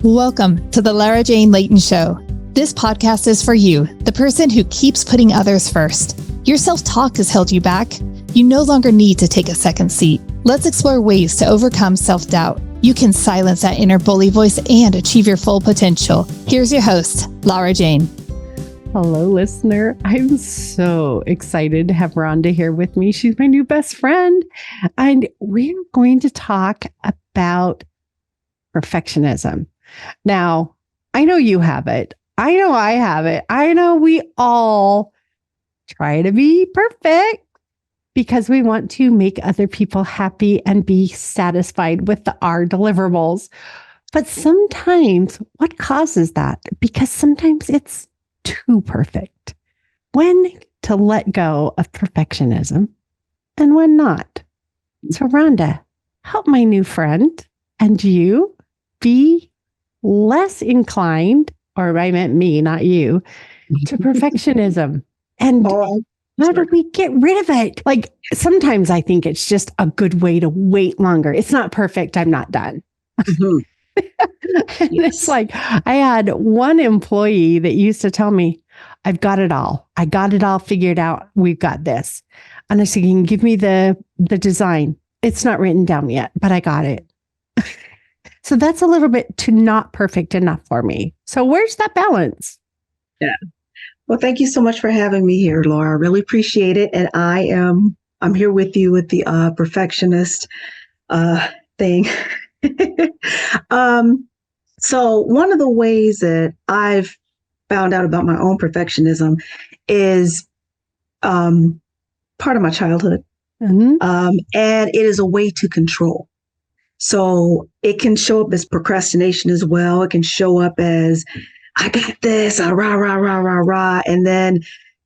Welcome to the Lara Jane Layton Show. This podcast is for you, the person who keeps putting others first. Your self-talk has held you back. You no longer need to take a second seat. Let's explore ways to overcome self-doubt. You can silence that inner bully voice and achieve your full potential. Here's your host, Lara Jane. Hello, listener. I'm so excited to have Rhonda here with me. She's my new best friend. And we're going to talk about perfectionism. Now, I know you have it. I know I have it. I know we all try to be perfect because we want to make other people happy and be satisfied with our deliverables. But sometimes what causes that? Because sometimes it's too perfect. When to let go of perfectionism and when not. So Rhonda, help my new friend and you be less inclined, or I meant me, not you, to perfectionism. And how do we get rid of it? Like sometimes I think it's just a good way to wait longer. It's not perfect. I'm not done. Mm-hmm. And it's like, I had one employee that used to tell me, I've got it all. I got it all figured out. We've got this. And I said, you can give me the design. It's not written down yet, but I got it. So that's a little bit too not perfect enough for me. So where's that balance? Yeah. Well, thank you so much for having me here, Laura. I really appreciate it. And I'm here with you with the perfectionist thing. So one of the ways that I've found out about my own perfectionism is part of my childhood. Mm-hmm. And it is a way to control. So it can show up as procrastination as well. It can show up as, I got this, rah, rah, rah, rah, rah. And then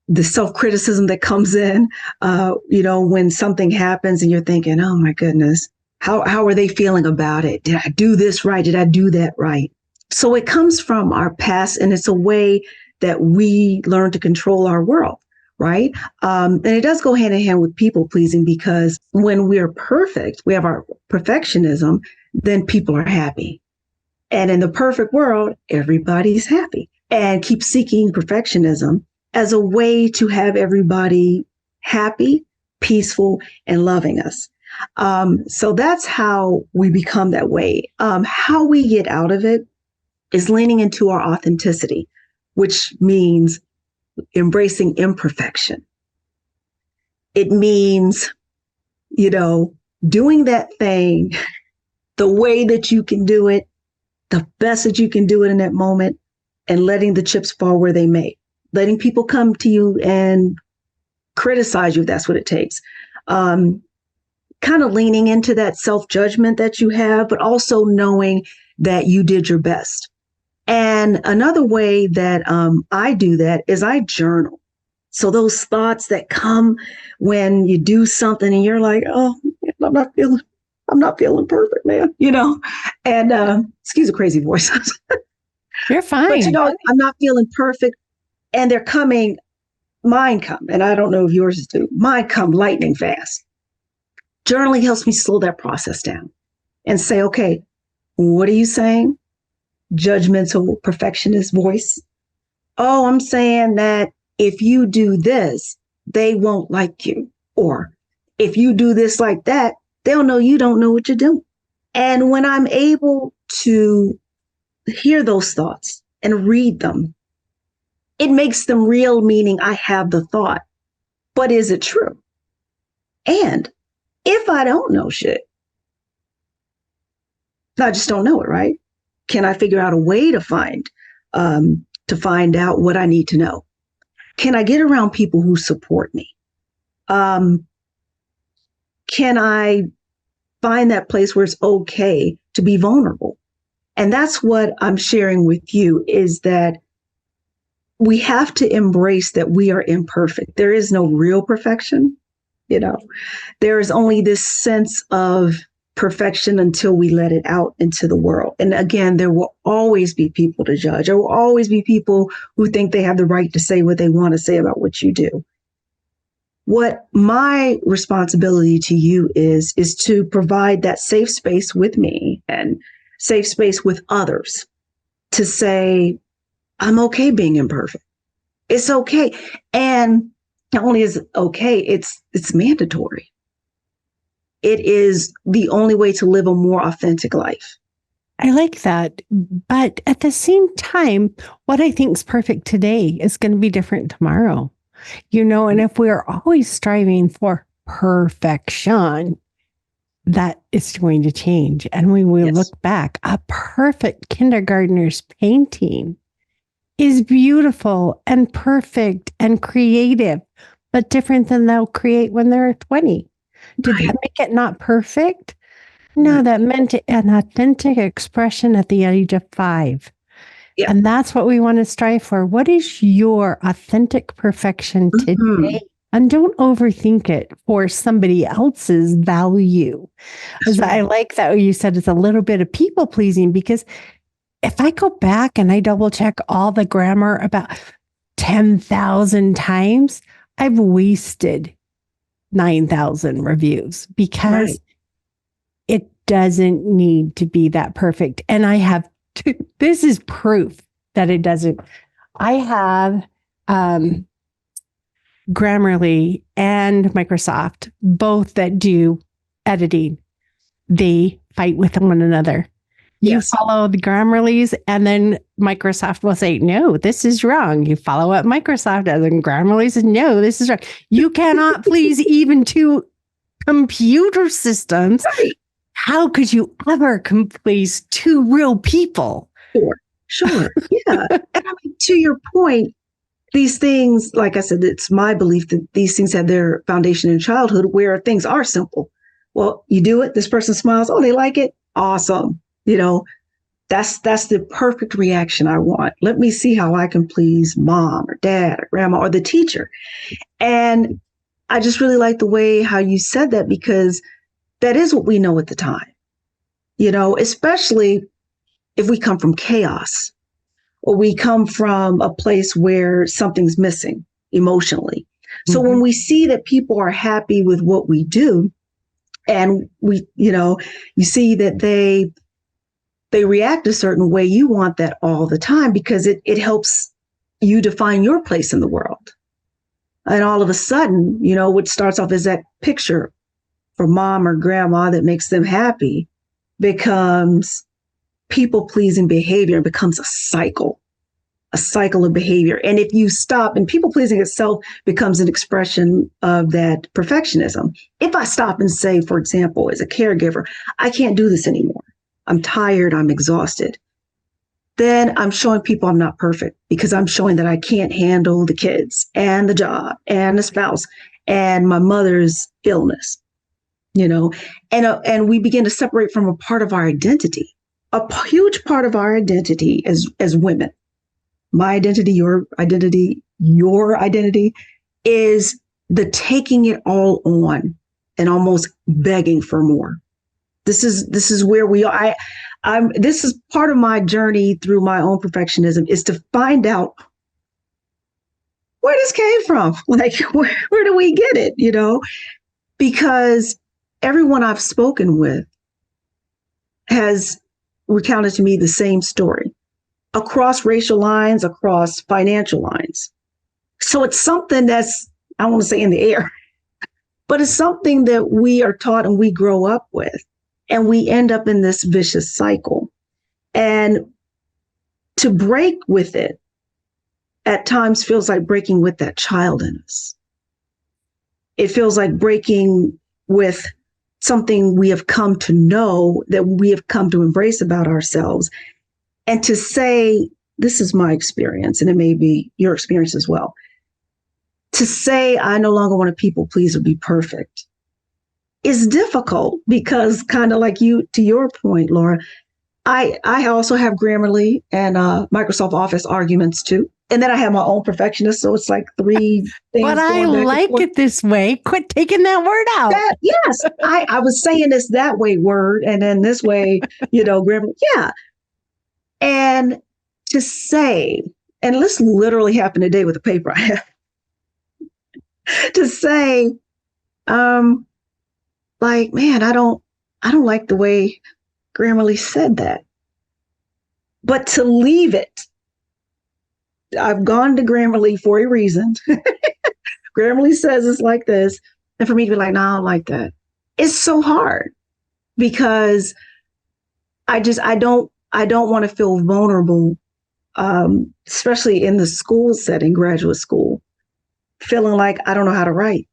the self-criticism that comes in, when something happens and you're thinking, oh my goodness, how are they feeling about it? Did I do this right? Did I do that right? So it comes from our past, and it's a way that we learn to control our world, right? And it does go hand in hand with people pleasing, because when we're perfect, we have our perfectionism, then people are happy. And in the perfect world, everybody's happy, and keep seeking perfectionism as a way to have everybody happy, peaceful, and loving us. So that's how we become that way. How we get out of it is leaning into our authenticity, which means embracing imperfection. It means, doing that thing the way that you can do it, the best that you can do it in that moment, and letting the chips fall where they may. Letting people come to you and criticize you if that's what it takes. Kind of leaning into that self-judgment that you have, but also knowing that you did your best. And another way that I do that is I journal. So those thoughts that come when you do something and you're like, oh, I'm not feeling perfect, man, and excuse the crazy voice. You're fine. But I'm not feeling perfect, and they're coming, mine come, and I don't know if yours is too, mine come lightning fast. Journaling helps me slow that process down and say, okay, what are you saying? Judgmental perfectionist voice. Oh, I'm saying that if you do this, they won't like you. Or if you do this like that, they'll know you don't know what you're doing. And when I'm able to hear those thoughts and read them, it makes them real, meaning I have the thought, but is it true? And if I don't know shit, I just don't know it, right? Can I figure out a way to find out what I need to know? Can I get around people who support me? Can I find that place where it's okay to be vulnerable? And that's what I'm sharing with you, is that we have to embrace that we are imperfect. There is no real perfection. There is only this sense of perfection until we let it out into the world. And again, there will always be people to judge. There will always be people who think they have the right to say what they want to say about what you do. What my responsibility to you is to provide that safe space with me and safe space with others to say, I'm okay being imperfect. It's okay. And not only is it okay, it's mandatory. It is the only way to live a more authentic life. I like that. But at the same time, what I think is perfect today is going to be different tomorrow. And if we're always striving for perfection, that is going to change. And when we look back, a perfect kindergartner's painting is beautiful and perfect and creative, but different than they'll create when they're 20. Did that make it not perfect? No, that meant an authentic expression at the age of 5. Yeah. And that's what we want to strive for. What is your authentic perfection today? Mm-hmm. And don't overthink it for somebody else's value. Because I like that you said it's a little bit of people pleasing, because if I go back and I double check all the grammar about 10,000 times, I've wasted 9,000 reviews because it doesn't need to be that perfect. And I have this is proof that it doesn't. I have Grammarly and Microsoft, both that do editing. They fight with one another. You follow the Grammarly's, and then Microsoft will say, no, this is wrong. You follow what Microsoft does, and Grammarly says, no, this is wrong. You cannot please even 2 computer systems. How could you ever please 2 real people? Sure. Yeah. And I mean, to your point, these things, like I said, it's my belief that these things have their foundation in childhood, where things are simple. Well, you do it, this person smiles, oh, they like it. Awesome. That's the perfect reaction I want. Let me see how I can please mom or dad or grandma or the teacher. And I just really like the way how you said that, because that is what we know at the time, especially if we come from chaos or we come from a place where something's missing emotionally. So when we see that people are happy with what we do, and you see that they react a certain way, you want that all the time, because it helps you define your place in the world. And all of a sudden, what starts off as that picture for mom or grandma that makes them happy becomes people-pleasing behavior, and becomes a cycle of behavior. And if you stop, and people-pleasing itself becomes an expression of that perfectionism. If I stop and say, for example, as a caregiver, I can't do this anymore, I'm tired, I'm exhausted, then I'm showing people I'm not perfect, because I'm showing that I can't handle the kids and the job and the spouse and my mother's illness, and we begin to separate from a part of our identity, a huge part of our identity as women. My identity, your identity is the taking it all on and almost begging for more. This is where we are. This is part of my journey through my own perfectionism, is to find out where this came from. Like, where do we get it? Because everyone I've spoken with has recounted to me the same story, across racial lines, across financial lines. So it's something that's, I don't want to say in the air, but it's something that we are taught and we grow up with. And we end up in this vicious cycle. And to break with it at times feels like breaking with that child in us. It feels like breaking with something we have come to know, that we have come to embrace about ourselves. And to say, this is my experience, and it may be your experience as well. To say, I no longer want to people please or be perfect is difficult, because kind of like you, to your point, Laura, I also have Grammarly and Microsoft Office arguments too. And then I have my own perfectionist. So it's like 3 things. But I like it this way. Quit taking that word out. Yes. I was saying this that way word, and then this way, Grammarly. Yeah. And to say, and this literally happened today with the paper I have, to say, like, man, I don't like the way Grammarly said that. But to leave it, I've gone to Grammarly for a reason. Grammarly says it's like this. And for me to be like, no, I don't like that. It's so hard because I don't want to feel vulnerable, especially in the school setting, graduate school, feeling like I don't know how to write,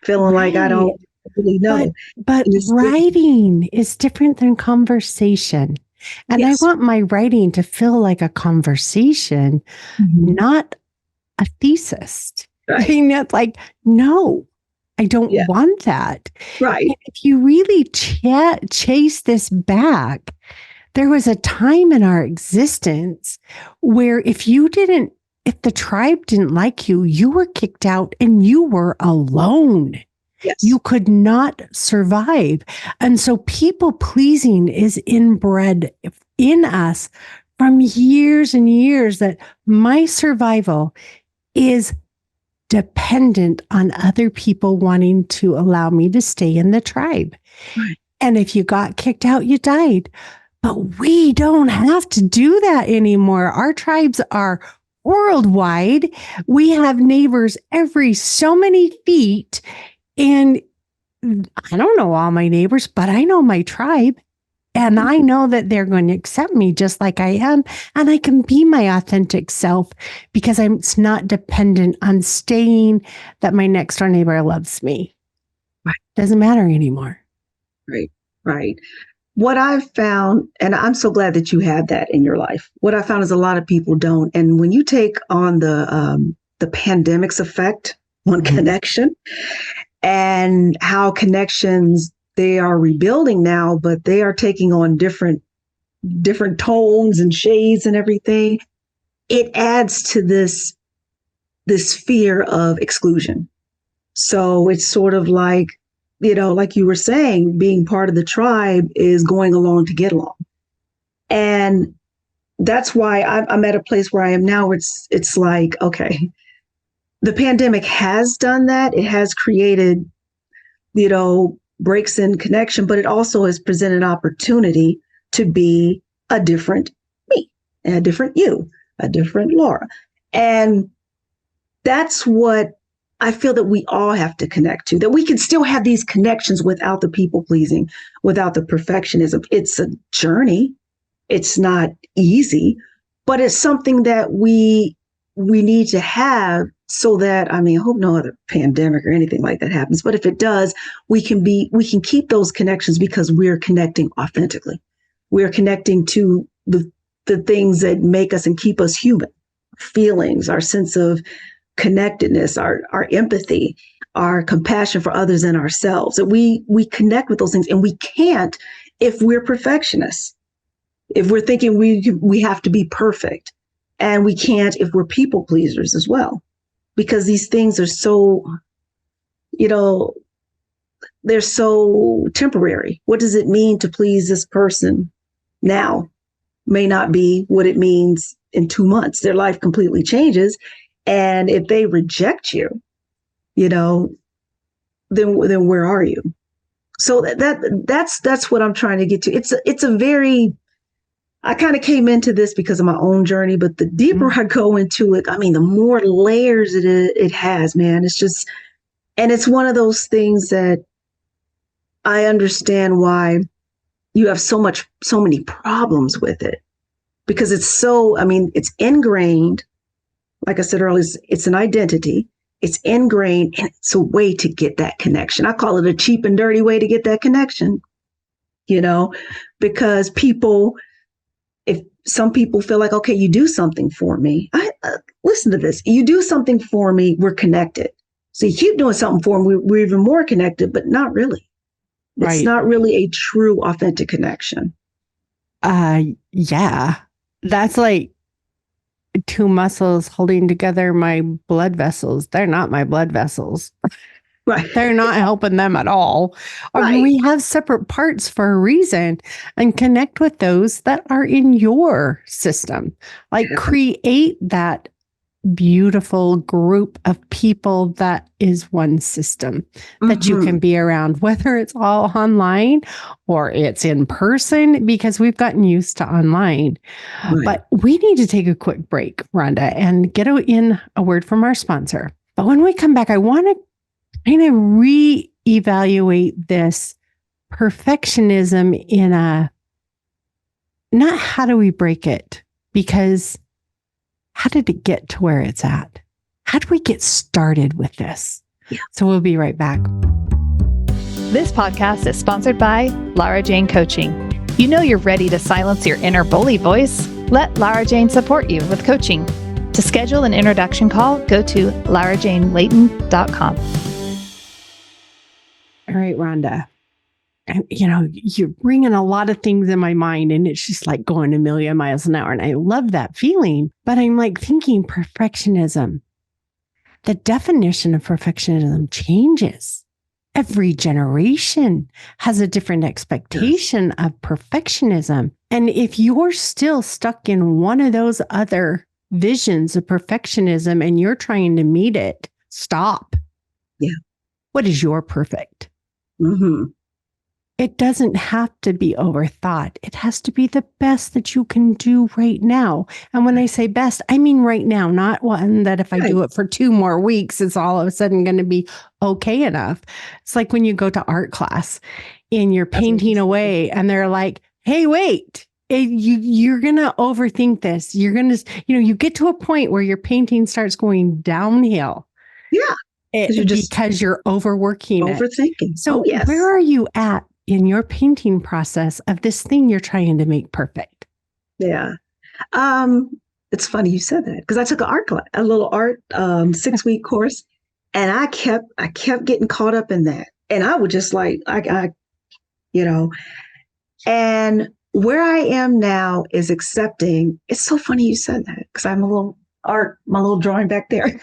feeling like I don't really know. But writing is different than conversation. And I want my writing to feel like a conversation, not a thesis. Right. I mean, it's like, no, I don't want that. Right. And if you really chase this back, there was a time in our existence where if the tribe didn't like you, you were kicked out and you were alone. Yes. You could not survive. And so people pleasing is inbred in us from years and years, that my survival is dependent on other people wanting to allow me to stay in the tribe. Right. And if you got kicked out, you died. But we don't have to do that anymore. Our tribes are worldwide. We have neighbors every so many feet. And I don't know all my neighbors, but I know my tribe. And I know that they're going to accept me just like I am. And I can be my authentic self because it's not dependent on staying that my next door neighbor loves me. Right. Doesn't matter anymore. Right. Right. What I've found, and I'm so glad that you have that in your life, what I found is a lot of people don't. And when you take on the pandemic's effect on connection and how connections, they are rebuilding now, but they are taking on different tones and shades and everything, it adds to this fear of exclusion. So it's sort of like, like you were saying, being part of the tribe is going along to get along. And that's why I'm at a place where I am now. It's like, okay, the pandemic has done that. It has created, breaks in connection, but it also has presented opportunity to be a different me, and a different you, a different Laura. And that's what I feel that we all have to connect to, that we can still have these connections without the people pleasing, without the perfectionism. It's a journey. It's not easy, but it's something that we need to have so that, I hope no other pandemic or anything like that happens. But if it does, we can keep those connections because we're connecting authentically. We're connecting to the things that make us and keep us human, feelings, our sense of connectedness, our empathy, our compassion for others and ourselves. That we connect with those things, and we can't if we're perfectionists. If we're thinking we have to be perfect, and we can't if we're people pleasers as well, because these things are so, they're so temporary. What does it mean to please this person now may not be what it means in 2 months. Their life completely changes. And if they reject you, then where are you? So that's what I'm trying to get to. It's a very, I kind of came into this because of my own journey, but the deeper I go into it, the more layers it has, man. It's just, and it's one of those things that I understand why you have so many problems with it, because it's so, it's ingrained. Like I said earlier, it's an identity. It's ingrained, and it's a way to get that connection. I call it a cheap and dirty way to get that connection, because if some people feel like, okay, you do something for me. Listen to this. You do something for me, we're connected. So you keep doing something for me, we're even more connected, but not really. Right. It's not really a true, authentic connection. Yeah. That's like two muscles holding together my blood vessels. They're not my blood vessels. Right. They're not helping them at all. Right. We have separate parts for a reason, and connect with those that are in your system. Like create that beautiful group of people that is one system that you can be around, whether it's all online or it's in person, because we've gotten used to online. Right. But we need to take a quick break, Rhonda, and get in a word from our sponsor. But when we come back, I want to kind of reevaluate this perfectionism in not how do we break it, because how did it get to where it's at? How do we get started with this? Yeah. So we'll be right back. This podcast is sponsored by Lara Jane Coaching. You know you're ready to silence your inner bully voice. Let Lara Jane support you with coaching. To schedule an introduction call, go to larajanelayton.com. All right, Rhonda. And, you're bringing a lot of things in my mind, and it's just like going a million miles an hour. And I love that feeling. But I'm like thinking perfectionism. The definition of perfectionism changes. Every generation has a different expectation of perfectionism. And if you're still stuck in one of those other visions of perfectionism and you're trying to meet it, stop. Yeah. What is your perfect? It doesn't have to be overthought. It has to be the best that you can do right now. And when I say best, I mean right now, not one that if I do it for 2 more weeks, it's all of a sudden going to be okay enough. It's like when you go to art class and you're painting away and they're like, hey, wait, you're going to overthink this. You're going to, you get to a point where your painting starts going downhill. Yeah. Because you're overworking overthinking it. So where are you at in your painting process of this thing you're trying to make perfect? Yeah. It's funny you said that, because I took a little art 6-week course, and I kept getting caught up in that. And I would just like, and where I am now is accepting. It's so funny you said that, because I'm my little drawing back there.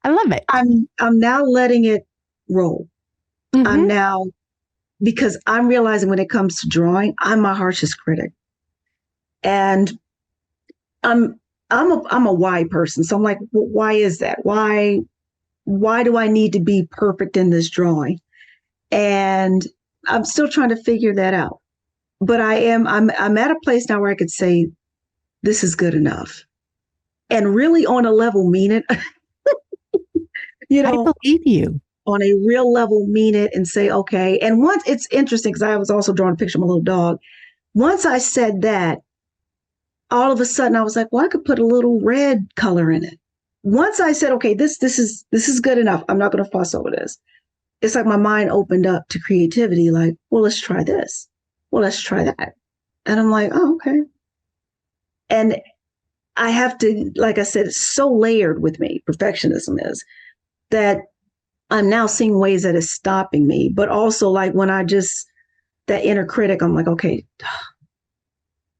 I love it. I'm now letting it roll. I'm now, because I'm realizing when it comes to drawing, I'm my harshest critic. And I'm a why person. So I'm like, well, why is that? Why do I need to be perfect in this drawing? And I'm still trying to figure that out. But I'm at a place now where I could say, this is good enough. And really on a level mean it. I believe you. On a real level mean it and say, okay. And once, it's interesting, because I was also drawing a picture of my little dog. Once I said that, all of a sudden I was like, well, I could put a little red color in it. Once I said, okay, this is good enough, I'm not going to fuss over this. It's like my mind opened up to creativity, like, well, let's try this. Well, let's try that. And I'm like, oh, okay. And I have to, like I said, it's so layered with me, perfectionism is, that I'm now seeing ways that it's stopping me. But also, like, when that inner critic, I'm like, okay,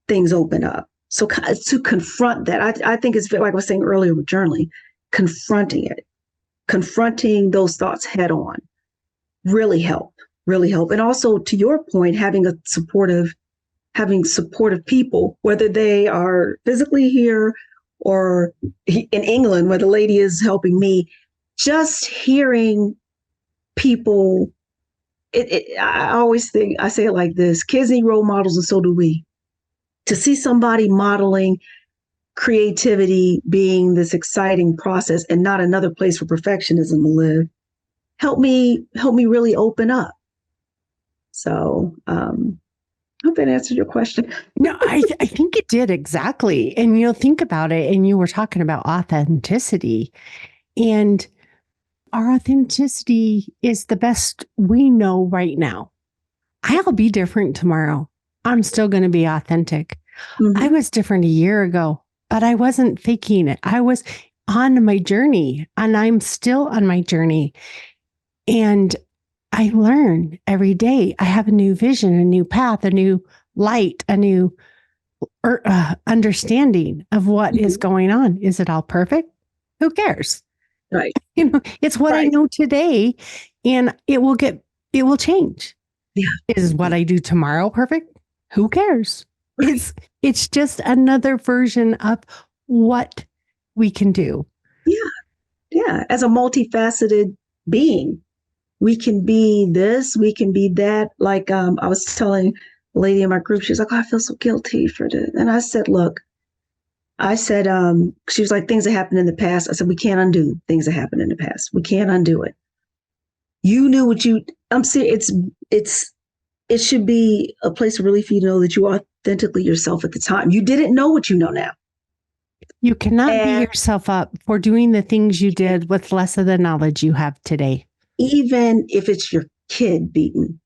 things open up. So to confront that, I think it's like I was saying earlier with journaling, confronting those thoughts head on really help. And also, to your point, having supportive people, whether they are physically here or in England, where the lady is helping me, just hearing people, I always think, I say it like this: kids need role models, and so do we. To see somebody modeling creativity being this exciting process and not another place for perfectionism to live, help me really open up. So I hope that answered your question. No, I think it did, exactly. And you'll think about it, and you were talking about authenticity, and our authenticity is the best we know right now. I'll be different tomorrow. I'm still going to be authentic. I was different a year ago, but I wasn't faking it. I was on my journey, and I'm still on my journey. And I learn every day. I have a new vision, a new path, a new light, a new understanding of what is going on. Is it all perfect? Who cares? Right. It's what I know today, and it will change. Yeah. Is what I do tomorrow perfect? Who cares? Right. It's just another version of what we can do. Yeah. Yeah. As a multifaceted being, we can be this, we can be that. Like I was telling a lady in my group, she was like, oh, I feel so guilty for this. And I said, look, she was like, things that happened in the past. I said, we can't undo things that happened in the past. We can't undo it. You knew I'm serious. It should be a place of relief for you to know that you are authentically yourself at the time. You didn't know what you know now. You cannot beat yourself up for doing the things you did with less of the knowledge you have today. Even if it's your kid beating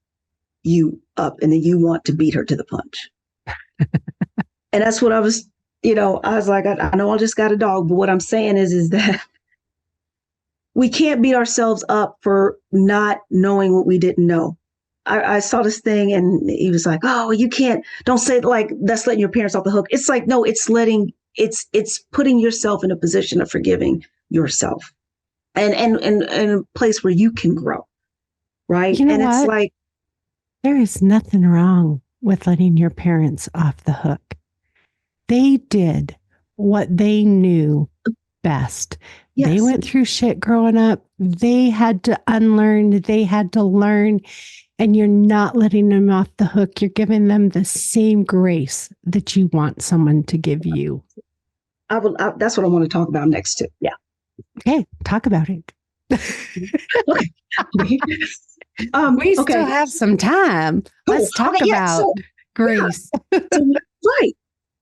you up and then you want to beat her to the punch. And that's what I was like, I know I just got a dog, but what I'm saying is that we can't beat ourselves up for not knowing what we didn't know. I saw this thing and he was like, oh, you don't say it like that's letting your parents off the hook. It's like, no, it's putting yourself in a position of forgiving yourself and a place where you can grow. Right. You know and what? It's like, there is nothing wrong with letting your parents off the hook. They did what they knew best. Yes. They went through shit growing up. They had to unlearn. They had to learn. And you're not letting them off the hook. You're giving them the same grace that you want someone to give you. That's what I want to talk about next too. Yeah. Okay. Talk about it. Okay. We still have some time. Let's talk about grace. Yeah. Right.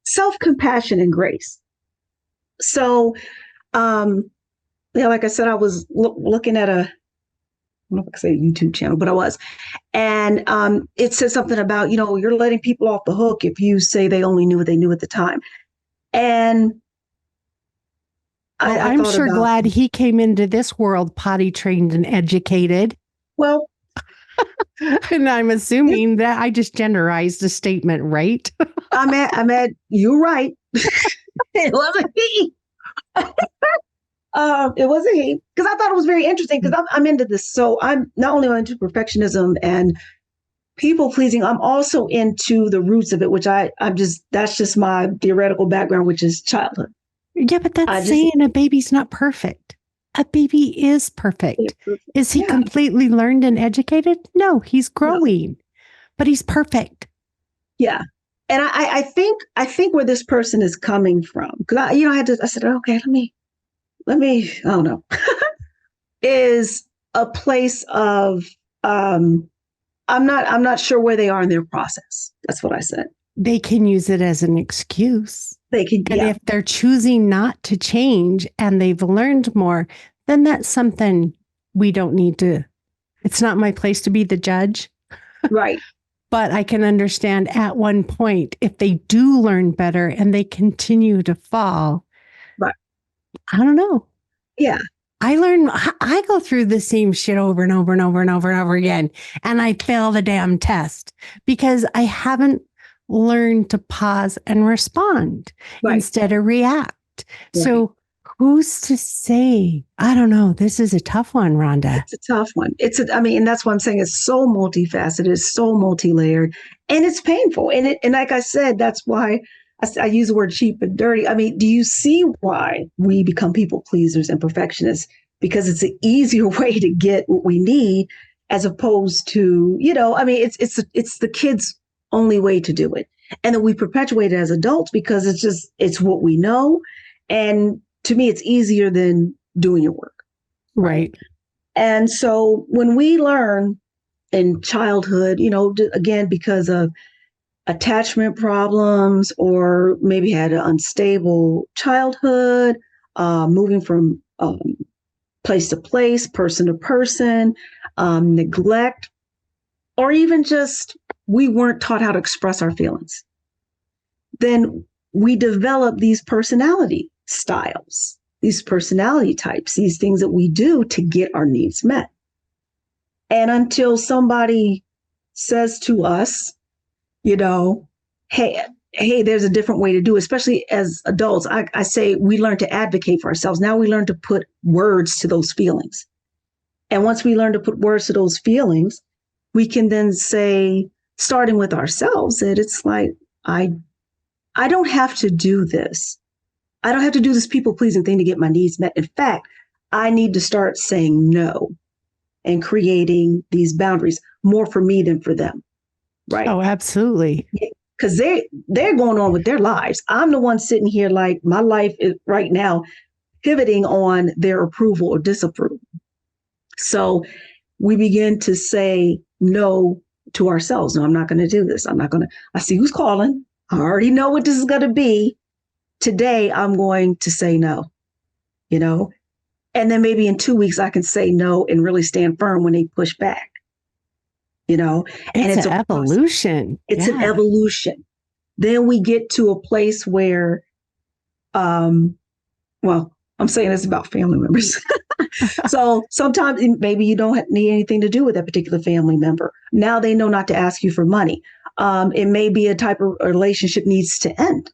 Self-compassion and grace. So, like I said, I was looking at I don't know if I can say a YouTube channel, but I was. And it said something about, you're letting people off the hook if you say they only knew what they knew at the time. And I'm sure glad he came into this world potty trained and educated. Well, and I'm assuming that I just genderized a statement, right? I'm at, you're right. It wasn't he. It wasn't he, because I thought it was very interesting because I'm into this. So I'm not only into perfectionism and people pleasing, I'm also into the roots of it, which that's just my theoretical background, which is childhood. Yeah, but that's saying a baby's not perfect. A baby is perfect. Is he completely learned and educated? No, he's growing, but he's perfect. Yeah. And I think where this person is coming from, because I said, okay, let me, I don't know, is a place of, I'm not sure where they are in their process. That's what I said. They can use it as an excuse. They can, and if they're choosing not to change and they've learned more, then that's something we don't need to. It's not my place to be the judge. Right. But I can understand at one point, if they do learn better and they continue to fall. Right. I don't know. Yeah. I go through the same shit over and over and over and over and over again. And I fail the damn test because I haven't learned to pause and respond instead of react. Right. So who's to say? I don't know. This is a tough one, Rhonda. It's a tough one. And that's why I'm saying it's so multifaceted, it's so multi-layered, and it's painful. And like I said, that's why I use the word cheap and dirty. I mean, do you see why we become people pleasers and perfectionists? Because it's an easier way to get what we need, as opposed to, it's the kids' only way to do it. And then we perpetuate it as adults because it's what we know. And to me, it's easier than doing your work. Right. And so when we learn in childhood, again, because of attachment problems or maybe had an unstable childhood, moving from place to place, person to person, neglect, or even just we weren't taught how to express our feelings, then we develop these personality styles, these personality types, these things that we do to get our needs met. And until somebody says to us, hey, there's a different way to do it, especially as adults. I say we learn to advocate for ourselves. Now we learn to put words to those feelings. And once we learn to put words to those feelings, we can then say, starting with ourselves, that it's like, I don't have to do this. I don't have to do this people pleasing thing to get my needs met. In fact, I need to start saying no and creating these boundaries more for me than for them. Right. Oh, absolutely. Because they're going on with their lives. I'm the one sitting here like my life is right now pivoting on their approval or disapproval. So we begin to say no to ourselves. No, I'm not going to do this. I see who's calling. I already know what this is going to be. Today, I'm going to say no, and then maybe in 2 weeks, I can say no and really stand firm when they push back, and it's an evolution. It's an evolution. Then we get to a place where, I'm saying this about family members. So sometimes maybe you don't need anything to do with that particular family member. Now they know not to ask you for money. It may be a type of relationship needs to end.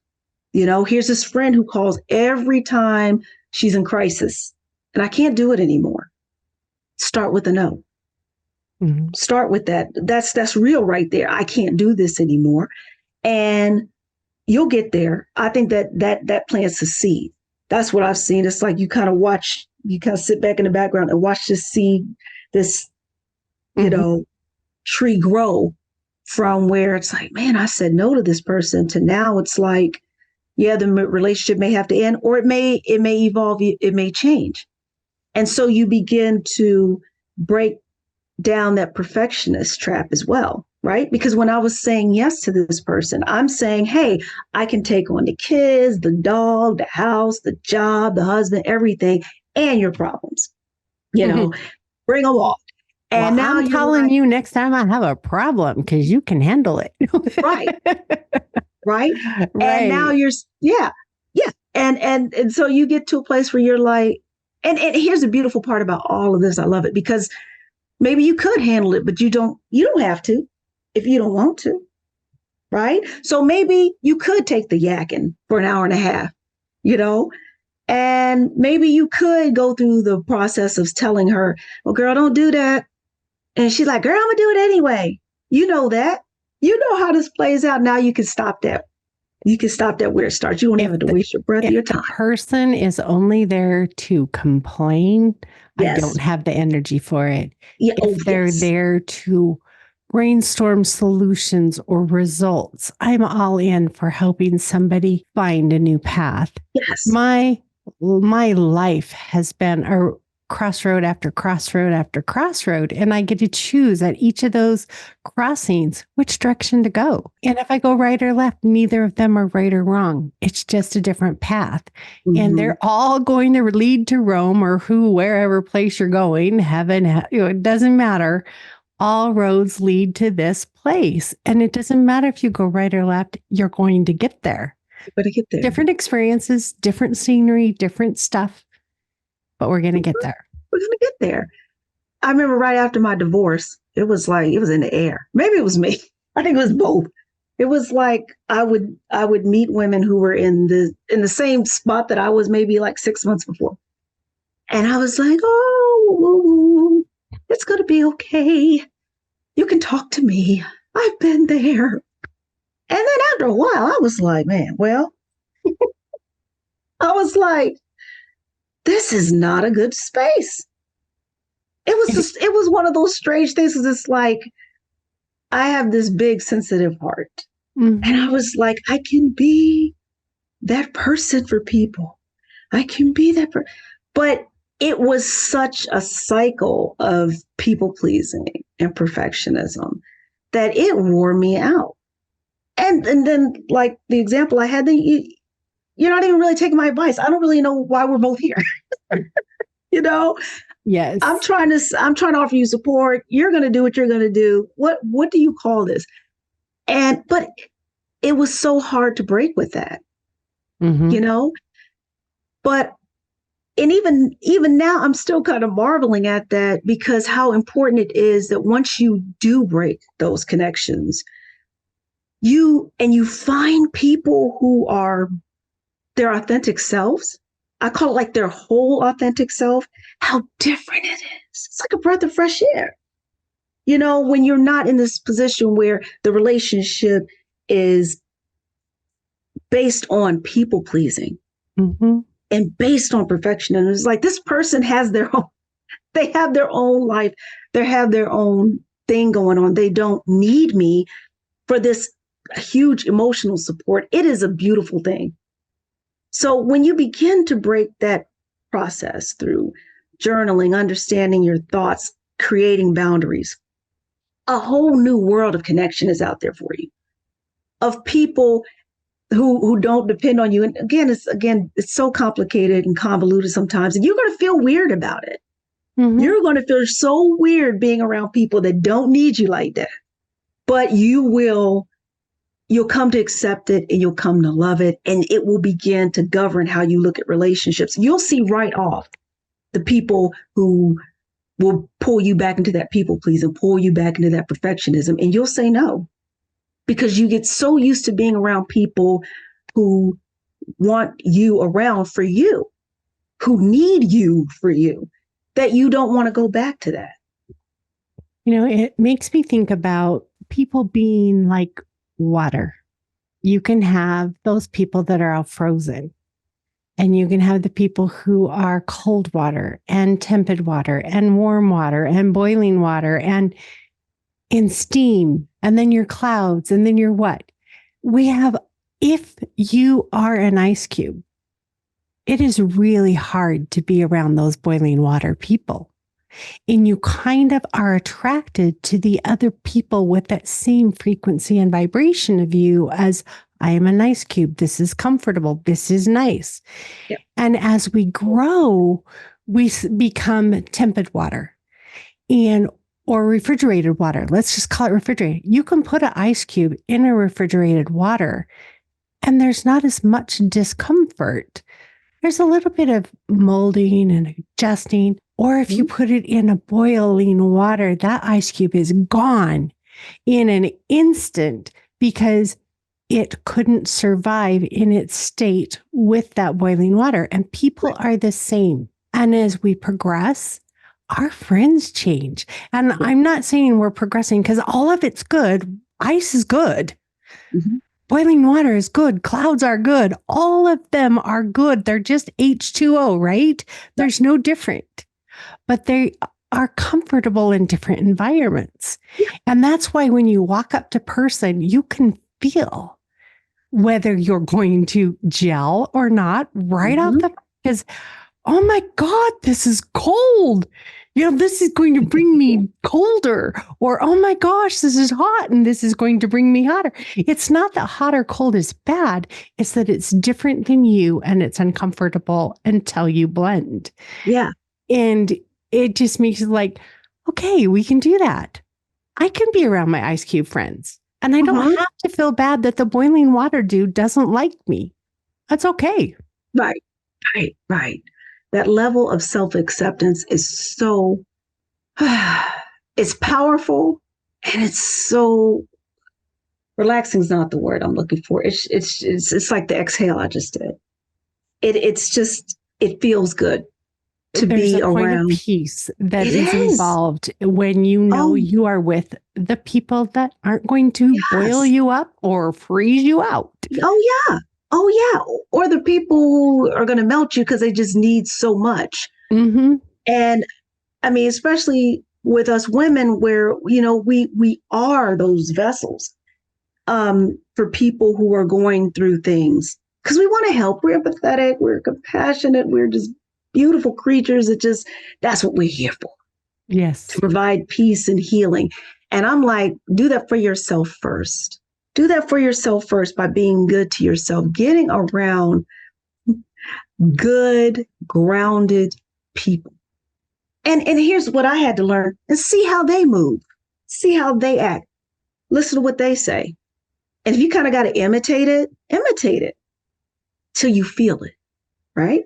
Here's this friend who calls every time she's in crisis, and I can't do it anymore. Start with a no. Mm-hmm. Start with that. That's real right there. I can't do this anymore. And you'll get there. I think that plants a seed. That's what I've seen. It's like you kind of sit back in the background and watch this seed, this, tree grow from where it's like, man, I said no to this person to now it's like, yeah, the relationship may have to end, or it may evolve, it may change. And so you begin to break down that perfectionist trap as well, right? Because when I was saying yes to this person, I'm saying, hey, I can take on the kids, the dog, the house, the job, the husband, everything, and your problems, bring them all. And now I'm telling you next time I have a problem because you can handle it. Right. And now you're, yeah. And so you get to a place where you're like, and here's the beautiful part about all of this. I love it because maybe you could handle it, but you don't have to if you don't want to. Right. So maybe you could take the yakking for an hour and a half, and maybe you could go through the process of telling her, well, girl, don't do that. And she's like, girl, I'm going to do it anyway. You know that. You know how this plays out. Now you can stop that. You can stop that where it starts. You won't have to waste your breath or your time. If the person is only there to complain, yes. I don't have the energy for it. Yeah. If they're there to brainstorm solutions or results, I'm all in for helping somebody find a new path. Yes. My life has been a crossroad after crossroad after crossroad. And I get to choose at each of those crossings which direction to go. And if I go right or left, neither of them are right or wrong. It's just a different path. Mm-hmm. And they're all going to lead to Rome or wherever place you're going, heaven, it doesn't matter. All roads lead to this place. And it doesn't matter if you go right or left, you're going to get there. You better get there. Different experiences, different scenery, different stuff. But we're going to get there. We're going to get there. I remember right after my divorce, it was in the air. Maybe it was me. I think it was both. It was like I would meet women who were in the same spot that I was maybe like 6 months before. And I was like, oh, it's going to be okay. You can talk to me. I've been there. And then after a while, I was like, man, well, I was like, this is not a good space. It was one of those strange things. It's like, I have this big sensitive heart. Mm-hmm. And I was like, I can be that person for people. I can be that person. But it was such a cycle of people pleasing and perfectionism that it wore me out. And then like the example I had, you're not even really taking my advice. I don't really know why we're both here. Yes. I'm trying to offer you support. You're going to do what you're going to do. What do you call this? But it was so hard to break with that, but, and even now I'm still kind of marveling at that because how important it is that once you do break those connections, you find people who are their authentic selves. I call it like their whole authentic self, how different it is. It's like a breath of fresh air. When you're not in this position where the relationship is based on people pleasing, Mm-hmm. And based on perfectionism, it's like this person has their own, they have their own life, they have their own thing going on. They don't need me for this huge emotional support. It is a beautiful thing. So when you begin to break that process through journaling, understanding your thoughts, creating boundaries, a whole new world of connection is out there for you, of people who don't depend on you. And it's so complicated and convoluted sometimes, and you're going to feel weird about it. Mm-hmm. You're going to feel so weird being around people that don't need you like that. But you'll come to accept it, and you'll come to love it, and it will begin to govern how you look at relationships. You'll see right off the people who will pull you back into that people please and pull you back into that perfectionism, and you'll say no, because you get so used to being around people who want you around for you, who need you for you, that you don't want to go back to that. It makes me think about people being like water. You can have those people that are all frozen, and you can have the people who are cold water and tepid water and warm water and boiling water and in steam, and then your clouds, and then your what? If you are an ice cube, it is really hard to be around those boiling water people. And you kind of are attracted to the other people with that same frequency and vibration of you as, I am an ice cube. This is comfortable. This is nice. Yep. And as we grow, we become tepid water or refrigerated water. Let's just call it refrigerated. You can put an ice cube in a refrigerated water, and there's not as much discomfort. There's a little bit of molding and adjusting. Or if you put it in a boiling water, that ice cube is gone in an instant because it couldn't survive in its state with that boiling water. And people are the same. And as we progress, our friends change. And I'm not saying we're progressing because all of it's good. Ice is good. Mm-hmm. Boiling water is good. Clouds are good. All of them are good. They're just H2O, right? There's no different. But they are comfortable in different environments. And that's why when you walk up to person, you can feel whether you're going to gel or not right off the, because, oh my God, this is cold. This is going to bring me colder, or, oh my gosh, this is hot and this is going to bring me hotter. It's not that hot or cold is bad. It's that it's different than you and it's uncomfortable until you blend. Yeah. And it just makes it like, okay, we can do that. I can be around my ice cube friends, and I don't have to feel bad that the boiling water dude doesn't like me. That's okay. Right. That level of self-acceptance is so, it's powerful, and it's so relaxing is not the word I'm looking for. It's like the exhale I just did. It feels good to be around. There's a point of peace that is involved when you are with the people that aren't going to boil you up or freeze you out. Oh yeah. Or the people who are going to melt you because they just need so much. Mm-hmm. And I mean, especially with us women, where, we are those vessels for people who are going through things, because we want to help. We're empathetic. We're compassionate. We're just beautiful creatures. That's what we're here for. Yes. To provide peace and healing. And I'm like, do that for yourself first. Do that for yourself first by being good to yourself, getting around good, grounded people. And here's what I had to learn, and see how they move, see how they act, listen to what they say. And if you kind of got to imitate it till you feel it, right?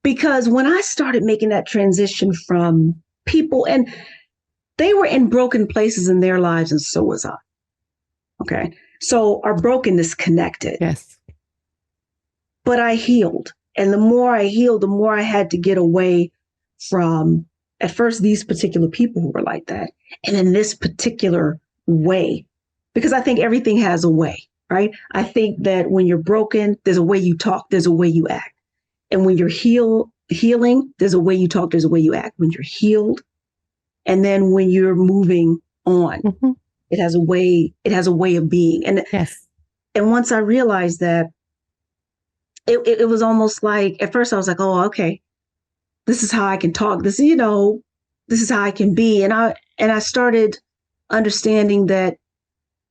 Because when I started making that transition from people, and they were in broken places in their lives, and so was I. Okay. So our brokenness connected. Yes. But I healed. And the more I healed, the more I had to get away from, at first, these particular people who were like that. And in this particular way, because I think everything has a way, right? I think that when you're broken, there's a way you talk, there's a way you act. And when you're healing, there's a way you talk, there's a way you act. When you're healed, and then when you're moving on, it has a way of being. And yes. And once I realized that, it was almost like, at first I was like, oh, okay, this is how I can talk. This is how I can be. And I started understanding that,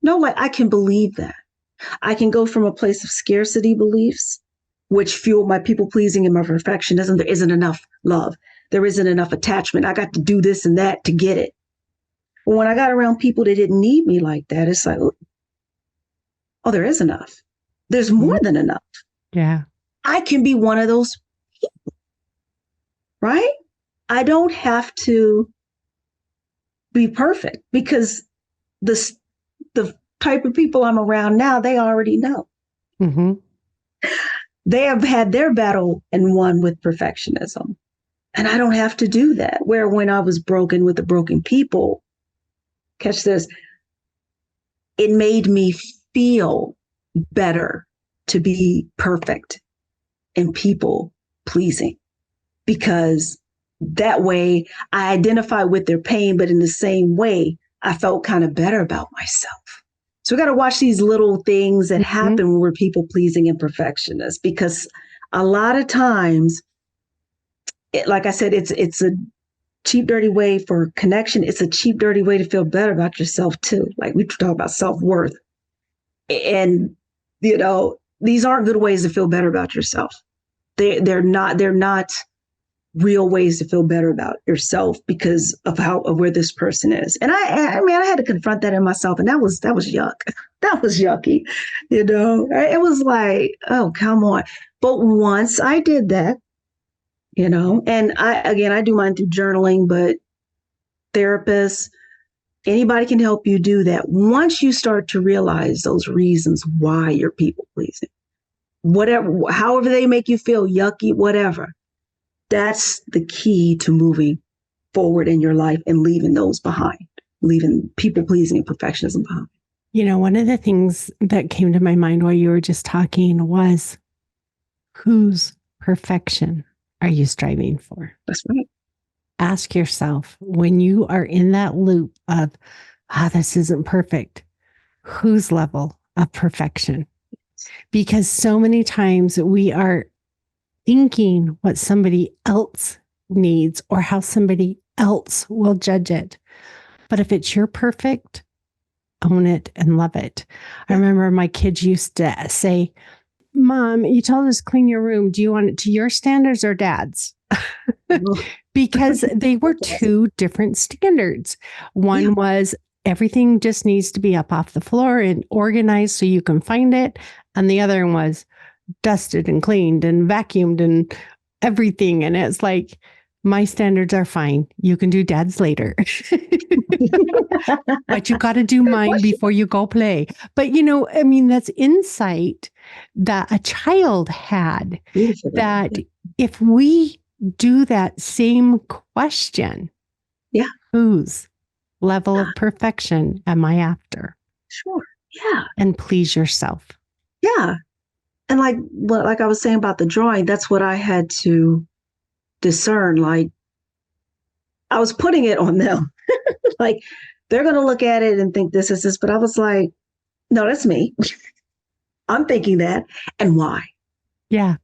no, like, I can believe that. I can go from a place of scarcity beliefs, which fuel my people pleasing and my perfectionism. There isn't enough love. There isn't enough attachment. I got to do this and that to get it. But when I got around people that didn't need me like that, it's like, oh, there is enough. There's more than enough. Yeah. I can be one of those people, right? I don't have to be perfect, because the type of people I'm around now, they already know. Mm-hmm. They have had their battle and won with perfectionism. And I don't have to do that. Where when I was broken with the broken people, catch this, it made me feel better to be perfect and people pleasing, because that way I identify with their pain, but in the same way, I felt kind of better about myself. So we got to watch these little things that happen when we're people pleasing and perfectionists, because a lot of times, like I said, it's a cheap, dirty way for connection. It's a cheap, dirty way to feel better about yourself too. Like we talk about self-worth, and these aren't good ways to feel better about yourself. They're not real ways to feel better about yourself because of where this person is. And I mean, I had to confront that in myself, and that was yuck. That was yucky. It was like, oh, come on. But once I did that, and I do mine through journaling, but therapists, anybody can help you do that. Once you start to realize those reasons why you're people pleasing, whatever, however they make you feel, yucky, whatever, that's the key to moving forward in your life and leaving those behind, leaving people pleasing and perfectionism behind. One of the things that came to my mind while you were just talking was, whose perfection are you striving for? That's right. Ask yourself, when you are in that loop of, this isn't perfect, whose level of perfection? Because so many times we are thinking what somebody else needs or how somebody else will judge it. But if it's your perfect, own it and love it. I remember my kids used to say, Mom, you told us to clean your room. Do you want it to your standards or Dad's? Because they were two different standards. One was everything just needs to be up off the floor and organized so you can find it. And the other one was dusted and cleaned and vacuumed and everything. And it's like, my standards are fine. You can do Dad's later. But you got to do mine before you go play. But, that's insight that a child had, that if we do that same question, whose level of perfection am I after? Sure. Yeah. And please yourself. Yeah. And like I was saying about the drawing, that's what I had to discern. Like, I was putting it on them. Like, they're going to look at it and think this is this. But I was like, no, that's me. I'm thinking that. And why? Yeah.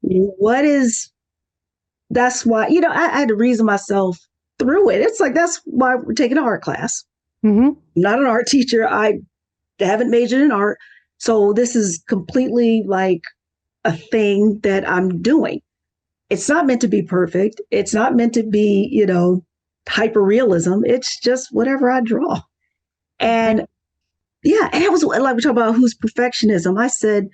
That's why, I had to reason myself through it. It's like, that's why we're taking an art class. Mm-hmm. I'm not an art teacher. I haven't majored in art. So this is completely like a thing that I'm doing. It's not meant to be perfect. It's not meant to be, hyper realism. It's just whatever I draw. And and it was like we talk about who's perfectionism. I said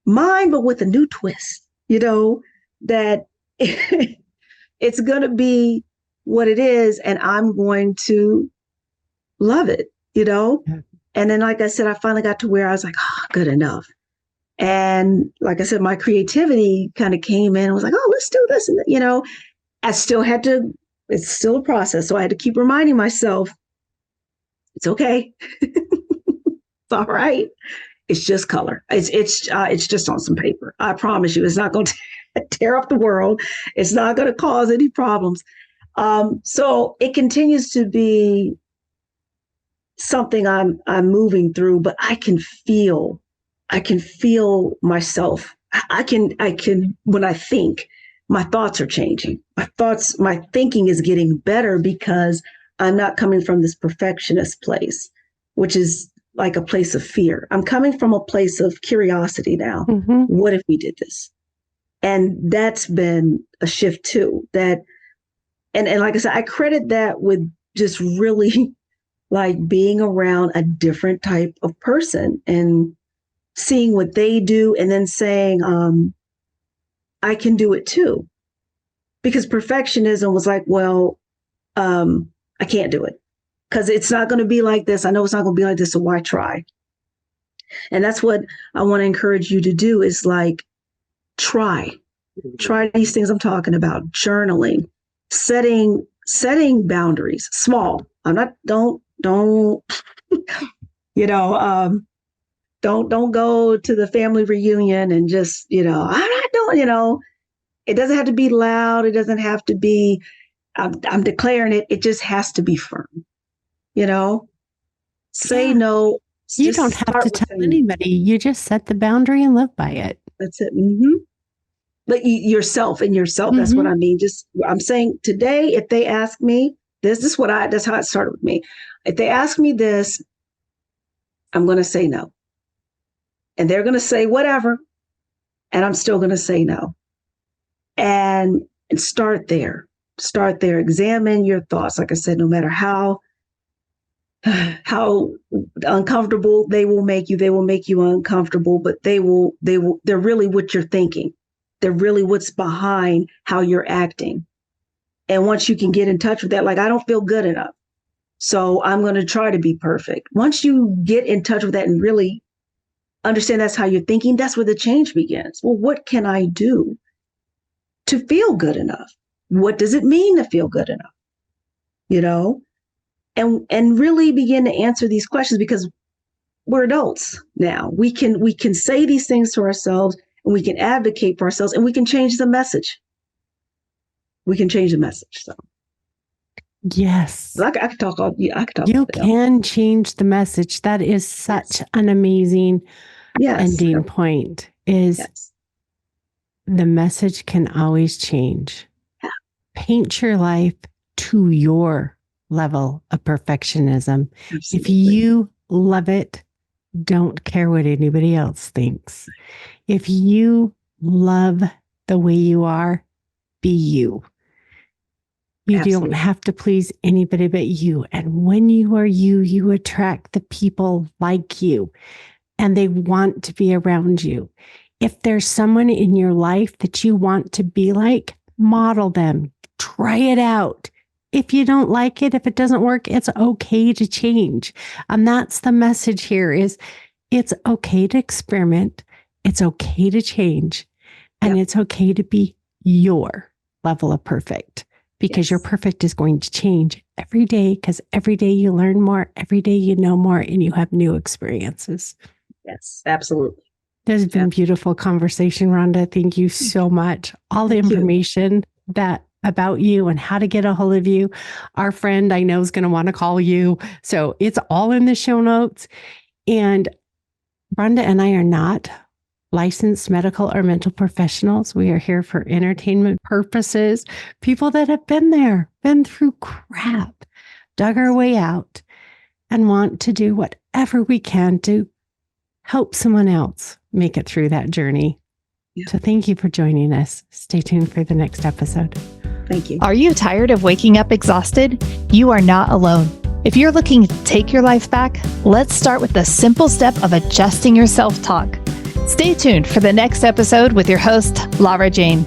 mine, but with a new twist, that it's going to be what it is. And I'm going to love it, Yeah. And then, like I said, I finally got to where I was like, good enough. And like I said, my creativity kind of came in and was like, let's do this. And, I still had to, it's still a process. So I had to keep reminding myself, it's okay. It's all right. It's just color. It's just on some paper. I promise you, it's not going to tear up the world. It's not going to cause any problems. So it continues to be something I'm moving through, but I can feel myself. I can, when I think, my thoughts are changing. My thinking is getting better because I'm not coming from this perfectionist place, which is like a place of fear. I'm coming from a place of curiosity now. Mm-hmm. What if we did this? And that's been a shift too. And like I said, I credit that with just really like being around a different type of person and seeing what they do and then saying, I can do it too. Because perfectionism was like, well, I can't do it because it's not going to be like this. I know it's not going to be like this, so why try? And that's what I want to encourage you to do is like, try these things I'm talking about, journaling, setting boundaries, small. Don't go to the family reunion and just, I'm not doing, it doesn't have to be loud. It doesn't have to be, I'm declaring it. It just has to be firm, say no. You don't have to tell anybody. You just set the boundary and live by it. That's it. Mm-hmm. But yourself, mm-hmm. That's what I mean. I'm saying today, if they ask me this is that's how it started with me. If they ask me this, I'm going to say no. And they're going to say whatever. And I'm still going to say no. And start there. Examine your thoughts. Like I said, no matter how uncomfortable they will make you uncomfortable, but they're really what you're thinking. They're really what's behind how you're acting. And once you can get in touch with that, like, I don't feel good enough, so I'm going to try to be perfect. Once you get in touch with that and really understand that's how you're thinking, that's where the change begins. Well, what can I do to feel good enough? What does it mean to feel good enough? And really begin to answer these questions, because we're adults now. We can say these things to ourselves, and we can advocate for ourselves, and we can change the message. So yes, I can talk all. Yeah, I can talk. You can change the message. That is such an amazing ending point. The message can always change. Yeah. Paint your life to your level of perfectionism. Absolutely. If you love it, don't care what anybody else thinks. If you love the way you are, be you. You don't have to please anybody but you. And when you are you, you attract the people like you, and they want to be around you. If there's someone in your life that you want to be like, model them, try it out. If you don't like it, if it doesn't work, it's okay to change. And that's the message here is it's okay to experiment. It's okay to change. And it's okay to be your level of perfect, because your perfect is going to change every day, because every day you learn more, every day you know more, and you have new experiences. Yes, absolutely. There's been a beautiful conversation, Rhonda. Thank you so much. All the information about you and how to get a hold of you, our friend I know is going to want to call you. So it's all in the show notes. And Rhonda and I are not licensed medical or mental professionals. We are here for entertainment purposes. People that have been there, been through crap, dug our way out, and want to do whatever we can to help someone else make it through that journey. Yeah. So thank you for joining us. Stay tuned for the next episode. Thank you. Are you tired of waking up exhausted? You are not alone. If you're looking to take your life back, let's start with the simple step of adjusting your self-talk. Stay tuned for the next episode with your host, Lara Jane.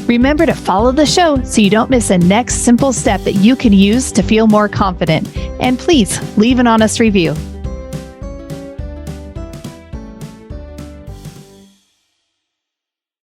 Remember to follow the show so you don't miss a next simple step that you can use to feel more confident. And please leave an honest review.